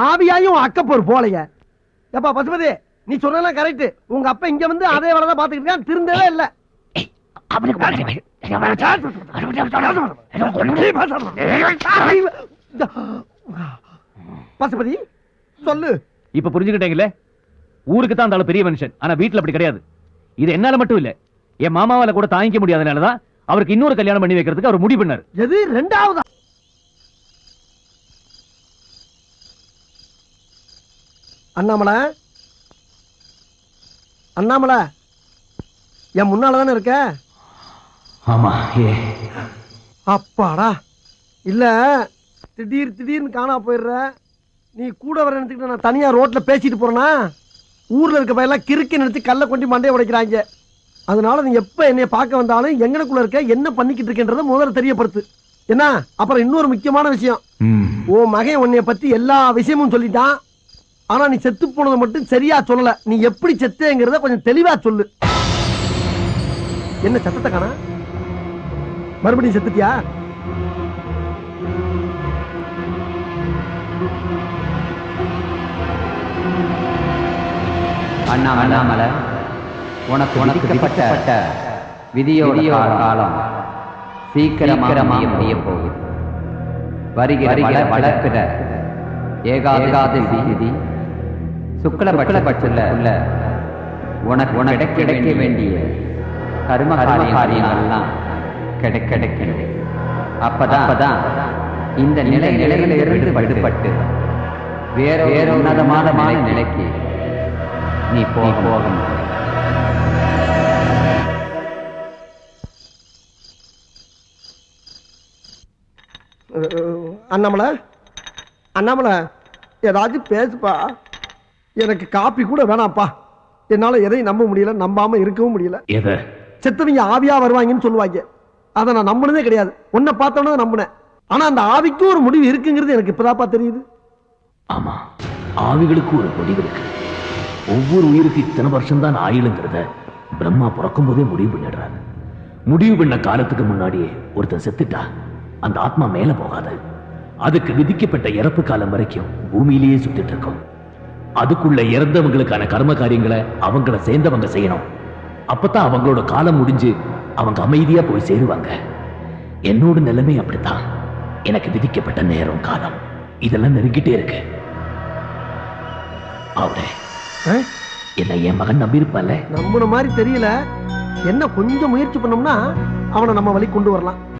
ஆவியாயும் அக்கப்போர் போலைய. எப்பா பசுபதி, நீ சொன்னதெல்லாம் கரெக்ட். உங்க அப்பா இங்க வந்து அதே வேலைதான் பாத்துக்கிட்டு இருக்கான், திருந்தவே இல்ல. பசுபதி சொல்லு. இப்ப புரிஞ்சுக்கிட்டீங்களே, ஊருக்கு தான் அந்த பெரிய மனுஷன், ஆனா வீட்டுல அப்படி கிடையாது. இது என்னால மட்டும் இல்ல, என் மாமாவால கூட தாங்கிக்க முடியாதனாலதான் அவருக்கு இன்னொரு கல்யாணம் பண்ணி வைக்கிறதுக்கு அவர் முடிவு பண்ணாரு. எது ரெண்டாவதா? அண்ணாமலை, அண்ணாமலை என் முன்னாலதானே இருக்க? ஆமா. ஏ அப்பாடா. இல்ல திடீர்னு காணா போயிடுற. நீ கூட வர நினைச்சுக்கிட்ட நான் தனியா ரோட்ல பேசிட்டு போறேன்னா ஊர்ல இருக்க பையெல்லாம் கிறுக்கி நினைச்சு கல்ல கொண்டு மண்டையை உடைக்கிறாங்க. அதனால நீ எப்ப என்னைய பார்க்க வந்தாலும் எங்கனக்குள்ள இருக்க, என்ன பண்ணிக்கிட்டு இருக்கேன்றத முதல்ல தெரியப்படுத்து. என்ன? அப்புறம் இன்னொரு முக்கியமான விஷயம், ஓ மகன் உன்னைய பத்தி எல்லா விஷயமும் சொல்லிட்டான். ஆனா நீ செத்து போனதை மட்டும் சரியா சொல்லல. நீ எப்படி செத்தேங்கிறத கொஞ்சம் தெளிவா சொல்லு. என்ன சத்தத்தை காணா? மறுபடியும் செத்துட்டியா? அண்ணாமலை, உனக்கு விதிக்கப்பட்ட விதியோட காலம் சீக்கிரமாக முடிய போகுது. வருகிற வளர்க்கிற ஏகாதசி விதி சுக்லபட்சத்துல உனக்கு கிடைக்க வேண்டிய கர்ம காரியங்கள்லாம் கிடைக்கணும். அப்பதான் இந்த நிலையிலிருந்து விடுபட்டு வேற உன்னதமான நிலைக்கு நீ போகணும். அண்ணாமலை, அண்ணாமலை ஏதாச்சும் பேசுப்பா. எனக்கு காப்பி கூட வேணாப்பா. என்னால எதையும் நம்ப முடியல, நம்பாம இருக்கவும் முடியல. செத்தவங்க ஆவியா வருவாங்கன்னு சொல்லுவாங்க, அதை நான் நம்பினதே கிடையாது. உன்னை பார்த்தோன்னு நம்பினேன். ஆனா அந்த ஆவிக்கும் ஒரு முடிவு இருக்குங்கிறது எனக்கு இப்பதாப்பா தெரியுது. ஆமா, ஆவிகளுக்கு ஒரு முடிவு இருக்கு. ஒவ்வொரு உயிருக்கு இத்தனை வருஷம் தான் ஆயுளுங்கிறத பிரம்மா பிறக்கும் போதே முடிவு பண்ணிடுறாரு. முடிவு பண்ண காலத்துக்கு முன்னாடியே ஒருத்தன் செத்துட்டா அந்த ஆத்மா மேல போகாது. அதுக்கு விதிக்கப்பட்ட இறப்பு காலம் வரைக்கும் பூமியிலேயே சுத்திட்டு இருக்கும். அதுக்குள்ள இறந்தவங்களுக்கான கர்ம காரியங்களை அவங்கள சேர்ந்தவங்க செய்யணும். அப்பதான் அவங்களோட காலம் முடிஞ்சு அவங்க அமைதியா போய் சேருவாங்க. என்னோட நிலைமை அப்படித்தான். எனக்கு விதிக்கப்பட்ட நேரம், காலம் இதெல்லாம் நெருங்கிட்டே இருக்கு. அவரே என்ன என் மகன் நம்பி இருப்பான்ல? நம்புன மாதிரி தெரியல. என்ன கொஞ்சம் முயற்சி பண்ணோம்னா அவனை நம்ம வழி கொண்டு வரலாம்.